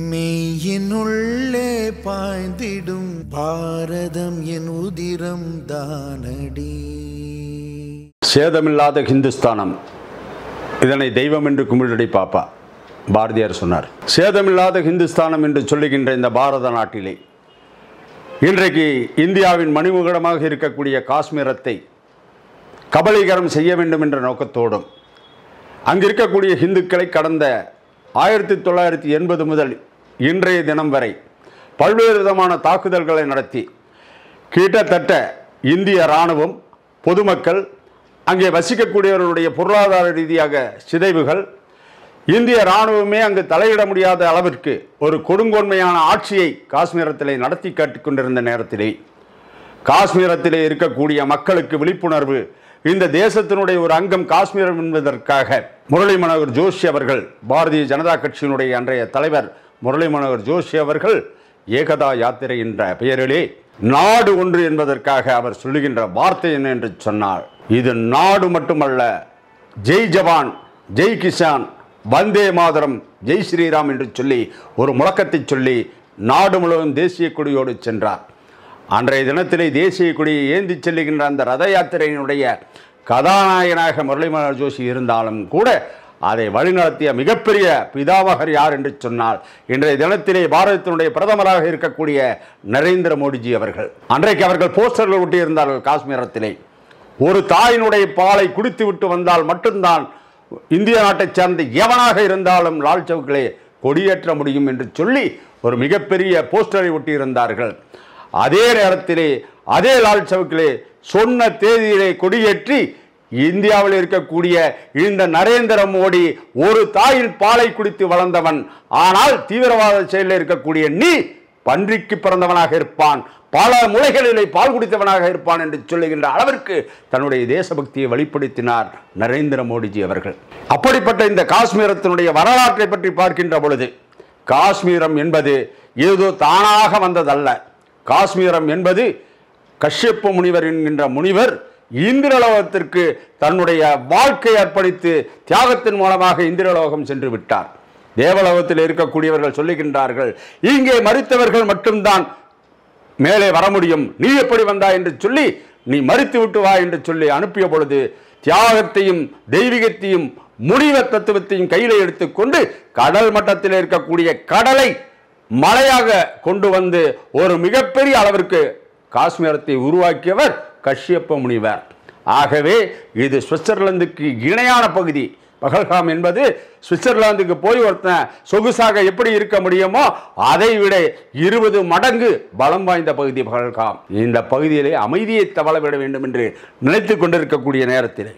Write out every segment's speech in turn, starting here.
மெய்யினுள்ளே பாய்ந்திடும் பாரதம் என் உதிரம் தானடி. சேதமில்லாத ஹிந்துஸ்தானம், இதனை தெய்வம் என்று கும்பிடடி பாப்பா பாரதியார் சொன்னார். சேதமில்லாத ஹிந்துஸ்தானம் என்று சொல்லுகின்ற இந்த பாரத நாட்டிலே இன்றைக்கு இந்தியாவின் மணிமுகடமாக இருக்கக்கூடிய காஷ்மீரத்தை கபலீகரம் செய்ய வேண்டும் என்ற நோக்கத்தோடும் அங்கிருக்கக்கூடிய இந்துக்களை கடந்த 1980 முதல் இன்றைய தினம் வரை பல்வேறு விதமான தாக்குதல்களை நடத்தி கிட்டத்தட்ட இந்திய இராணுவம், பொதுமக்கள், அங்கே வசிக்கக்கூடியவர்களுடைய பொருளாதார ரீதியாக சிதைவுகள், இந்திய இராணுவமே அங்கு தலையிட முடியாத அளவிற்கு ஒரு கொடுங்கோன்மையான ஆட்சியை காஷ்மீரத்திலே நடத்தி காட்டிக் கொண்டிருந்த நேரத்திலே காஷ்மீரத்திலே இருக்கக்கூடிய மக்களுக்கு விழிப்புணர்வு, இந்த தேசத்தினுடைய ஒரு அங்கம் காஷ்மீரம் என்பதற்காக முரளி மனோகர் ஜோஷி அவர்கள், பாரதிய ஜனதா கட்சியினுடைய அன்றைய தலைவர் முரளி மனோகர் ஜோஷி அவர்கள் ஏகதா யாத்திரை என்ற பெயரிலே நாடு ஒன்று என்பதற்காக அவர் சொல்லுகின்ற வார்த்தை என்ன என்று சொன்னால், இது நாடு மட்டுமல்ல, ஜெய் ஜவான், ஜெய் கிசான், வந்தே மாதரம், ஜெய் ஸ்ரீராம் என்று சொல்லி ஒரு முழக்கத்தை சொல்லி நாடு முழுவதும் தேசிய கொடியோடு சென்றார். அன்றைய தினத்திலே தேசிய கொடியை ஏந்தி செல்லுகின்ற அந்த ரத யாத்திரையினுடைய கதாநாயகனாக முரளி மனோகர் ஜோஷி இருந்தாலும் கூட அதை வழிநடத்திய மிகப்பெரிய பிதாமகர் யார் என்று சொன்னால் இன்றைய தினத்திலே பாரதத்தினுடைய பிரதமராக இருக்கக்கூடிய நரேந்திர மோடிஜி அவர்கள். அன்றைக்கு அவர்கள் போஸ்டர்கள் ஒட்டியிருந்தார்கள் காஷ்மீரத்திலே. ஒரு தாயினுடைய பாலை குடித்து விட்டு வந்தால் மட்டும்தான் இந்திய நாட்டைச் சேர்ந்த எவனாக இருந்தாலும் லால் சவுக்கிலே கொடியேற்ற முடியும் என்று சொல்லி ஒரு மிகப்பெரிய போஸ்டரை ஒட்டியிருந்தார்கள். அதே நேரத்திலே அதே லால் சவுக்கிலே சொன்ன தேதியிலே கொடியேற்றி இந்தியாவில் இருக்கக்கூடிய இந்த நரேந்திர மோடி ஒரு தாயின் பாலை குடித்து வளர்ந்தவன், ஆனால் தீவிரவாத செயலில் இருக்கக்கூடிய நீ பன்றிக்கு பிறந்தவனாக இருப்பான், பல முறைகளிலே பால் குடித்தவனாக இருப்பான் என்று சொல்லுகின்ற அளவிற்கு தன்னுடைய தேசபக்தியை வெளிப்படுத்தினார் நரேந்திர மோடிஜி அவர்கள். அப்படிப்பட்ட இந்த காஷ்மீரத்தினுடைய வரலாற்றை பற்றி பார்க்கின்ற பொழுது காஷ்மீரம் என்பது ஏதோ தானாக வந்ததல்ல. காஷ்மீரம் என்பது கஷ்யப்ப முனிவர் என்கின்ற முனிவர் இந்திரலோகத்திற்கு தன்னுடைய வாழ்க்கை அர்ப்பணித்து தியாகத்தின் மூலமாக இந்திரலோகம் சென்று விட்டார். தேவலோகத்தில் இருக்கக்கூடியவர்கள் சொல்லுகின்றார்கள், இங்கே மரித்தவர்கள் மட்டும்தான் மேலே வர முடியும், நீ எப்படி வந்தாய் என்று சொல்லி நீ மரித்து விட்டு வா என்று சொல்லி அனுப்பிய பொழுது தியாகத்தையும் தெய்வீகத்தையும் முனிவ தத்துவத்தையும் கையில எடுத்துக்கொண்டு கடல் மட்டத்தில் இருக்கக்கூடிய கடலை மலையாக கொண்டு வந்து ஒரு மிகப்பெரிய அளவிற்கு காஷ்மீரத்தை உருவாக்கியவர் கஷ்யப்ப முனிவர். ஆகவே இது சுவிட்சர்லாந்துக்கு இணையான பகுதி. பகல்காம் என்பது சுவிட்சர்லாந்துக்கு போய் ஒருத்தன் சொகுசாக எப்படி இருக்க முடியுமோ அதை விட 20 மடங்கு பலம் வாய்ந்த பகுதி பகல்காம். இந்த பகுதியிலே அமைதியை தவளவிட வேண்டும் என்று நினைத்து கொண்டிருக்கக்கூடிய நேரத்திலே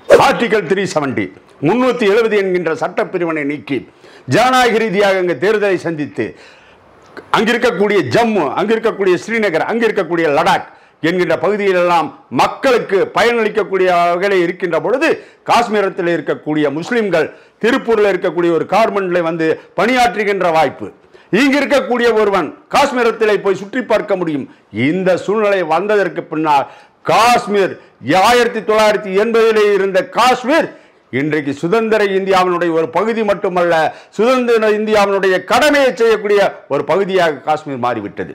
ஆர்டிகல் 370 370 என்கின்ற சட்டப்பிரிவினை நீக்கி ஜனநாயக ரீதியாக அங்கு தேர்தலை சந்தித்து அங்கிருக்கக்கூடிய ஜம்மு, அங்கிருக்கக்கூடிய ஸ்ரீநகர், அங்கிருக்கக்கூடிய லடாக் என்கின்ற பகுதியிலெல்லாம் மக்களுக்கு பயனளிக்கக்கூடிய வகையில் இருக்கின்ற பொழுது காஷ்மீரத்தில் இருக்கக்கூடிய முஸ்லிம்கள் திருப்பூரில் இருக்கக்கூடிய ஒரு கார்மெண்ட்ல வந்து பணியாற்றுகின்ற வாய்ப்பு, இங்கு இருக்கக்கூடிய ஒருவன் காஷ்மீரத்தில் போய் சுற்றி பார்க்க முடியும். இந்த சூழ்நிலை வந்ததற்கு பின்னால் காஷ்மீர் 1980 இருந்த காஷ்மீர் இன்றைக்கு சுதந்திர இந்தியாவினுடைய ஒரு பகுதி மட்டுமல்ல, சுதந்திர இந்தியாவினுடைய கடமையை செய்யக்கூடிய ஒரு பகுதியாக காஷ்மீர் மாறிவிட்டது.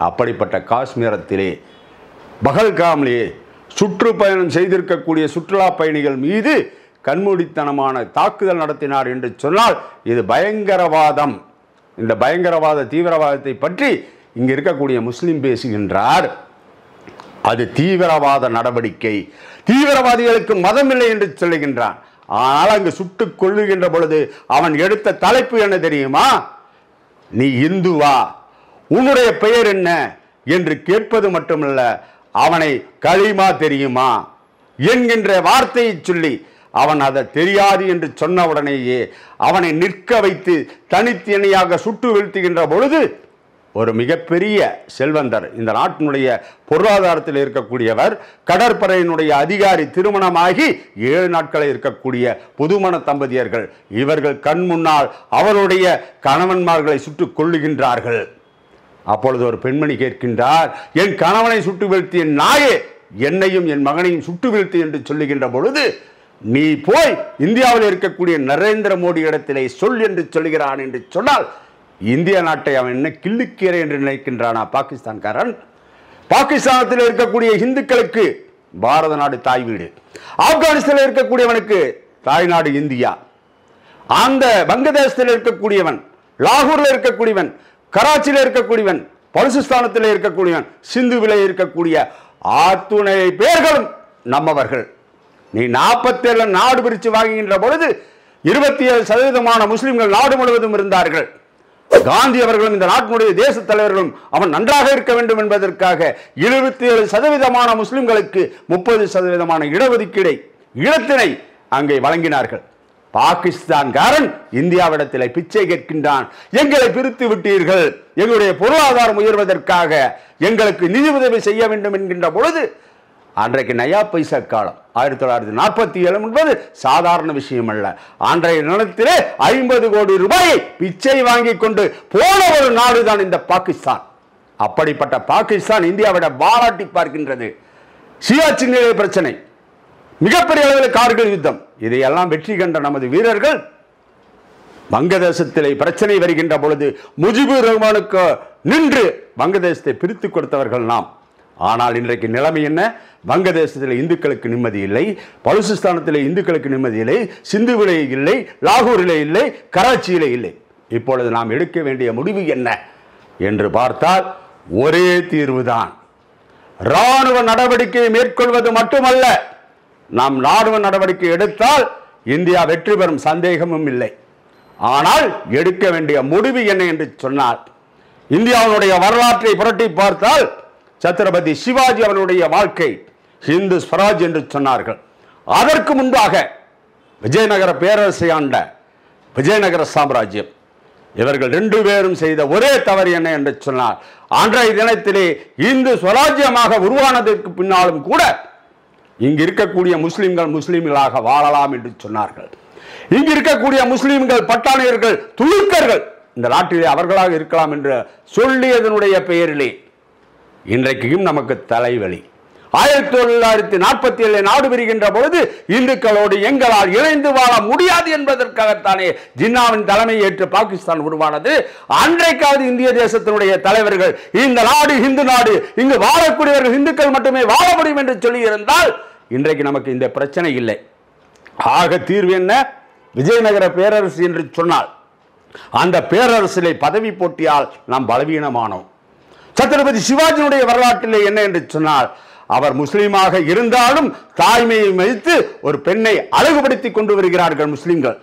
அப்படிப்பட்ட காஷ்மீரத்திலே பகல்காமிலே சுற்றுப்பயணம் செய்திருக்கக்கூடிய சுற்றுலா பயணிகள் மீது கண்மூடித்தனமான தாக்குதல் நடத்தினார் என்று சொன்னால் இது பயங்கரவாதம். இந்த பயங்கரவாத தீவிரவாதத்தை பற்றி இங்கு இருக்கக்கூடிய முஸ்லிம் பேசுகின்றார். அது தீவிரவாத நடவடிக்கை, தீவிரவாதிகளுக்கு மதம் இல்லை என்று சொல்லுகின்றான். ஆனால் அங்கு சுட்டுக் கொள்ளுகின்ற பொழுது அவன் எடுத்த தலைப்பு என்ன தெரியுமா? நீ இந்துவா, உன்னுடைய பெயர் என்ன என்று கேட்பது மட்டுமல்ல, அவனை களிமா தெரியுமா என்கின்ற வார்த்தையை சொல்லி அவன் அதை தெரியாது என்று சொன்ன உடனேயே அவனை நிற்க வைத்து தனித்தனியாக சுட்டு வீழ்த்துகின்ற பொழுது ஒரு மிகப்பெரிய செல்வந்தர், இந்த நாட்டினுடைய பொருளாதாரத்தில் இருக்கக்கூடியவர், கடற்படையினுடைய அதிகாரி, திருமணமாகி 7 நாட்களில் இருக்கக்கூடிய புதுமண தம்பதியர்கள், இவர்கள் கண் முன்னால் அவருடைய கணவன்மார்களை சுட்டுக் கொள்ளுகின்றார்கள். அப்பொழுது ஒரு பெண்மணி கேட்கின்றார், என் கணவனை சுட்டு வீழ்த்திய நாயே என்னையும் என் மகனையும் சுட்டு வீழ்த்து என்று சொல்லுகின்ற பொழுது நீ போய் இந்தியாவில் இருக்கக்கூடிய நரேந்திர மோடி இடத்திலே சொல் என்று சொல்கிறான் என்று சொன்னால் இந்திய நாட்டை அவன் என்ன கிள்ளுக்கீரை என்று நினைக்கின்றானா பாகிஸ்தான்காரன்? பாகிஸ்தானத்தில் இருக்கக்கூடிய இந்துக்களுக்கு பாரத நாடு தாய் வீடு, ஆப்கானிஸ்தானில் இருக்கக்கூடியவனுக்கு தாய்நாடு இந்தியா, அந்த வங்கதேசத்தில் இருக்கக்கூடியவன், லாகூரில் இருக்கக்கூடியவன், கராச்சியில் இருக்கக்கூடியவன், பலுசிஸ்தானத்தில் இருக்கக்கூடியவன், சிந்துவில் இருக்கக்கூடிய அத்துணை பேர்களும் நம்மவர்கள். நீ 47 நாடு பிரித்து வாங்குகின்ற பொழுது 27% முஸ்லிம்கள் நாடு முழுவதும் இருந்தார்கள். காந்தி அவர்களும் இந்த நாட்டினுடைய தேச தலைவர்களும் அவன் நன்றாக இருக்க வேண்டும் என்பதற்காக 27% முஸ்லிம்களுக்கு 30% இடஒதுக்கீடை இடத்தினை அங்கே வழங்கினார்கள். பாகிஸ்தான்காரன் இந்தியாவிடத்தில் பிச்சை கேட்கின்றான். எங்களை பிரித்து விட்டீர்கள், எங்களுடைய பொருளாதாரம் உயர்வதற்காக எங்களுக்கு நிதி உதவி செய்ய வேண்டும் என்கின்ற பொழுது அன்றைக்கு நயா பைசா காலம் 1947 என்பது சாதாரண விஷயம் அல்ல. அன்றைய நிலத்திலே 50 கோடி ரூபாயை பிச்சை வாங்கி கொண்டு போன ஒரு நாடுதான் இந்த பாகிஸ்தான். அப்படிப்பட்ட பாகிஸ்தான் இந்தியாவிட பாராட்டி பார்க்கின்றது. சியாச்சின் நிலை பிரச்சனை, மிகப்பெரிய அளவில் கார்கில் யுத்தம், இதையெல்லாம் வெற்றி கண்ட நமது வீரர்கள் வங்கதேசத்திலே பிரச்சனை வருகின்ற பொழுது முஜிபுர் ரஹ்மானுக்கு நின்று வங்கதேசத்தை பிரித்து கொடுத்தவர்கள் நாம். ஆனால் இன்றைக்கு நிலைமை என்ன? வங்கதேசத்தில் இந்துக்களுக்கு நிம்மதி இல்லை, பலுசிஸ்தானத்தில் இந்துக்களுக்கு நிம்மதி இல்லை, சிந்துவிலே இல்லை, லாகூரிலே இல்லை, கராச்சியிலே இல்லை. இப்பொழுது நாம் எடுக்க வேண்டிய முடிவு என்ன என்று பார்த்தால் ஒரே தீர்வுதான். இராணுவ நடவடிக்கையை மேற்கொள்வது மட்டுமல்ல, நாம் இராணுவ நடவடிக்கை எடுத்தால் இந்தியா வெற்றி பெறும் சந்தேகமும் இல்லை. ஆனால் எடுக்க வேண்டிய முடிவு என்ன என்று சொன்னால், இந்தியாவுடைய வரலாற்றை புரட்டி பார்த்தால் சத்ரபதி சிவாஜி அவருடைய வாழ்க்கை ஹிந்து ஸ்வராஜ் என்று சொன்னார்கள். அதற்கு முன்பாக விஜயநகர பேரரசை ஆண்ட விஜயநகர சாம்ராஜ்யம், இவர்கள் 2 பேரும் செய்த ஒரே தவறு என்ன என்று சொன்னார், அன்றைய தினத்திலே இந்து ஸ்வராஜ்யமாக உருவானதற்கு பின்னாலும் கூட இங்கு இருக்கக்கூடிய முஸ்லிம்கள் முஸ்லிம்களாக வாழலாம் என்று சொன்னார்கள். இங்கு இருக்கக்கூடிய முஸ்லிம்கள் பட்டாணியர்கள் துலுக்கர்கள் இந்த நாட்டிலே அவர்களாக இருக்கலாம் என்று சொல்லியதனுடைய பெயரிலே இன்றைக்கும் நமக்கு தலைவலி. 1947 நாடு பிரிகின்ற பொழுது இந்துக்களோடு எங்களால் இணைந்து வாழ முடியாது என்பதற்காகத்தானே ஜின்னாவின் தலைமை ஏற்று பாகிஸ்தான் உருவானது. அன்றைக்காவது இந்திய தேசத்தினுடைய தலைவர்கள் இந்த நாடு இந்து நாடு, இங்கு வாழக்கூடியவர்கள் இந்துக்கள் மட்டுமே வாழ முடியும் என்று சொல்லி இருந்தால் இன்றைக்கு நமக்கு இந்த பிரச்சனை இல்லை. ஆக தீர்வு என்ன? விஜயநகர பேரரசு என்று சொன்னால் அந்த பேரரசிலே பதவி போட்டியால் நாம் பலவீனமானோம். சத்ரபதி சிவாஜியினுடைய வரலாற்றிலே என்ன என்று சொன்னால், அவர் முஸ்லீமாக இருந்தாலும் தாய்மையை மதித்து ஒரு பெண்ணை அழகுபடுத்தி கொண்டு வருகிறார்கள் முஸ்லிம்கள்.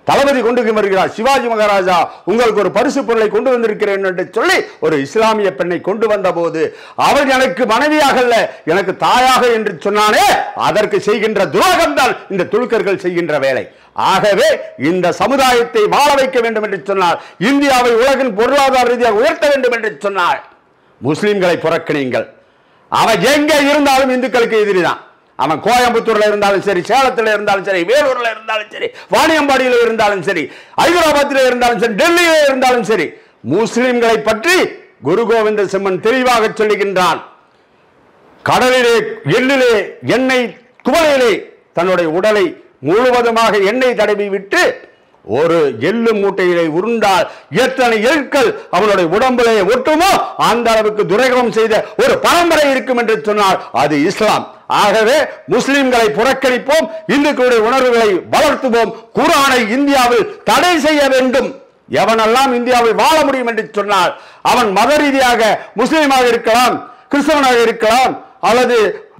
தளபதி கொண்டு வருகிறார், சிவாஜி மகாராஜா உங்களுக்கு ஒரு பரிசு பொருளை கொண்டு வந்திருக்கிறேன் என்று சொல்லி ஒரு இஸ்லாமிய பெண்ணை கொண்டு வந்த போது அவள் எனக்கு மனைவியாக அல்ல எனக்கு தாயாக என்று சொன்னானே, அதற்கு செய்கின்ற துரோகம் தான் இந்த துலுக்கர்கள் செய்கின்ற வேலை. ஆகவே இந்த சமுதாயத்தை வாழ வைக்க வேண்டும் என்று சொன்னால், இந்தியாவை உலகின் பொருளாதார ரீதியாக உயர்த்த வேண்டும் என்று சொன்னால் முஸ்லிம்களை புறக்கணிங்கள். அவன் எங்க இருந்தாலும் இந்துக்களுக்கு எதிரிதான். அவன் கோயம்புத்தூர்ல இருந்தாலும் சரி, சேலத்தில் இருந்தாலும் சரி, வேலூர்ல இருந்தாலும் சரி, வாணியம்பாடியில் இருந்தாலும் சரி, ஹைதராபாத்தில் இருந்தாலும் சரி, டெல்லியில் இருந்தாலும் சரி, முஸ்லிம்களை பற்றி குரு கோவிந்த சிம்மன் தெளிவாக சொல்லுகின்றான். கடலிலே எள்ளிலே எண்ணெய் குவளையிலே தன்னுடைய உடலை முழுவதுமாக எண்ணெய் தடவி விட்டு ஒரு எள்ளு மூட்டையிலே உருண்டால் எத்தனை எள்கள் அவனுடைய உடம்பிலே ஒட்டுமோ அந்த அளவுக்கு துரோகம் செய்த ஒரு பரம்பரை இருக்கும் என்று சொன்னால் அது இஸ்லாம். ஆகவே முஸ்லிம்களை புறக்கணிப்போம், இந்துக்களுடைய உணர்வுகளை வளர்த்துவோம், குர்ஆனை இந்தியாவில் தடை செய்ய வேண்டும். எவனெல்லாம் இந்தியாவில் வாழ முடியும் என்று சொன்னால் அவன் மத ரீதியாக முஸ்லிமாக இருக்கலாம், கிறிஸ்தவனாக இருக்கலாம், அல்லது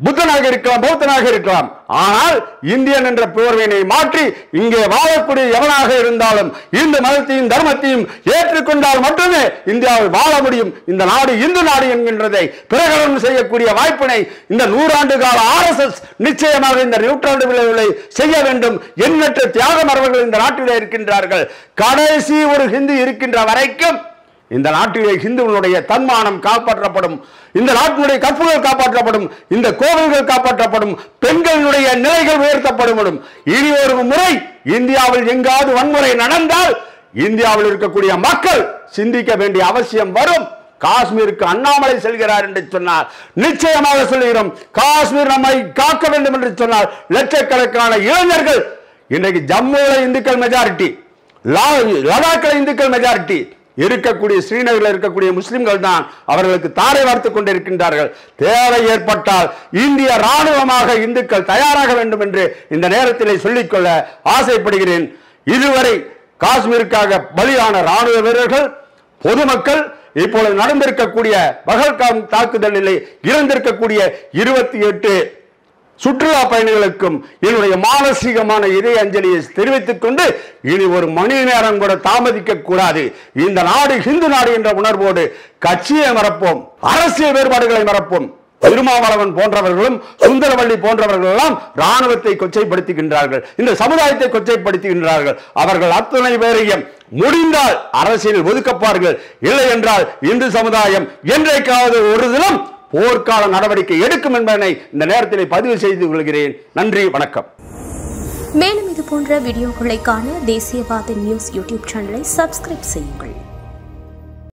புத்தனாக இருக்கலாம், பௌத்தனாக இருக்கலாம். ஆனால் இந்தியன் என்ற போர்வையினை மாற்றி இங்கே வாழக்கூடிய எவனாக இருந்தாலும் இந்த மதத்தையும் தர்மத்தையும் ஏற்றுக்கொண்டால் மட்டுமே இந்தியாவில் வாழ முடியும். இந்த நாடு இந்து நாடு என்கின்றதை பிரகடனம் செய்யக்கூடிய வாய்ப்பினை இந்த 100 ஆண்டு கால RSS நிச்சயமாக இந்த நூற்றாண்டு விளைவுகளை செய்ய வேண்டும். எண்ணற்ற தியாக மரபர்கள் இந்த நாட்டிலே இருக்கின்றார்கள். கடைசி ஒரு ஹிந்து இருக்கின்ற வரைக்கும் இந்த நாட்டிலே ஹிந்துவனுடைய தன்மானம் காப்பாற்றப்படும், இந்த நாட்டினுடைய கற்புகள் காப்பாற்றப்படும், இந்த கோவில்கள் காப்பாற்றப்படும், பெண்களுடைய நிலைகள் உயர்த்தப்படும். இனி ஒரு முறை இந்தியாவில் எங்காவது வன்முறை நடந்தால் இந்தியாவில் இருக்கக்கூடிய மக்கள் சிந்திக்க வேண்டிய அவசியம் வரும். காஷ்மீருக்கு அண்ணாமலை செல்கிறார் என்று சொன்னார், நிச்சயமாக சொல்கிறோம், காஷ்மீர் நம்மை காக்க வேண்டும் என்று சொன்னார். லட்சக்கணக்கான இளைஞர்கள் இன்றைக்கு ஜம்முல இந்துக்கள் மெஜாரிட்டி, லடாக்கில் இந்துக்கள் மெஜாரிட்டி, இருக்கக்கூடிய ஸ்ரீநகரில் இருக்கக்கூடிய முஸ்லிம்கள் தான் அவர்களுக்கு தாரை வார்த்துக் கொண்டிருக்கின்றார்கள். தேவை ஏற்பட்டால் இந்திய ராணுவமாக இந்துக்கள் தயாராக வேண்டும் என்று இந்த நேரத்திலே சொல்லிக்கொள்ள ஆசைப்படுகிறேன். இதுவரை காஷ்மீருக்காக பலியான ராணுவ வீரர்கள், பொதுமக்கள், இப்பொழுது நடந்திருக்கக்கூடிய பகல்காம் தாக்குதலில் இறந்திருக்கக்கூடிய 28 சுற்றுலா பயணிகளுக்கும் என்னுடைய மானசீகமான இதய அஞ்சலியை தெரிவித்துக் கொண்டு இனி ஒரு மணி நேரம் கூட தாமதிக்க கூடாது. இந்த நாடு ஹிந்து நாடு என்ற உணர்வோடு கட்சியை மறப்போம், அரசியல் வேறுபாடுகளை மறப்போம். திருமாவளவன் போன்றவர்களும் சுந்தரவள்ளி போன்றவர்களெல்லாம் ராணுவத்தை கொச்சைப்படுத்துகின்றார்கள், இந்த சமுதாயத்தை கொச்சைப்படுத்துகின்றார்கள். அவர்கள் அத்தனை பேரையும் முடிந்தால் அரசியல் ஒதுக்கப்பார்கள், இல்லை என்றால் இந்து சமுதாயம் என்றைக்காவது ஒரு தினம் போர்க்கால நடவடிக்கை எடுக்கும் என்பதனை இந்த நேரத்தில் பதிவு செய்து கொள்கிறேன். நன்றி, வணக்கம். மேலும் இது போன்ற வீடியோக்களை காண தேசியவாத நியூஸ் யூடியூப் சேனலை சப்ஸ்கிரைப் செய்யுங்கள்.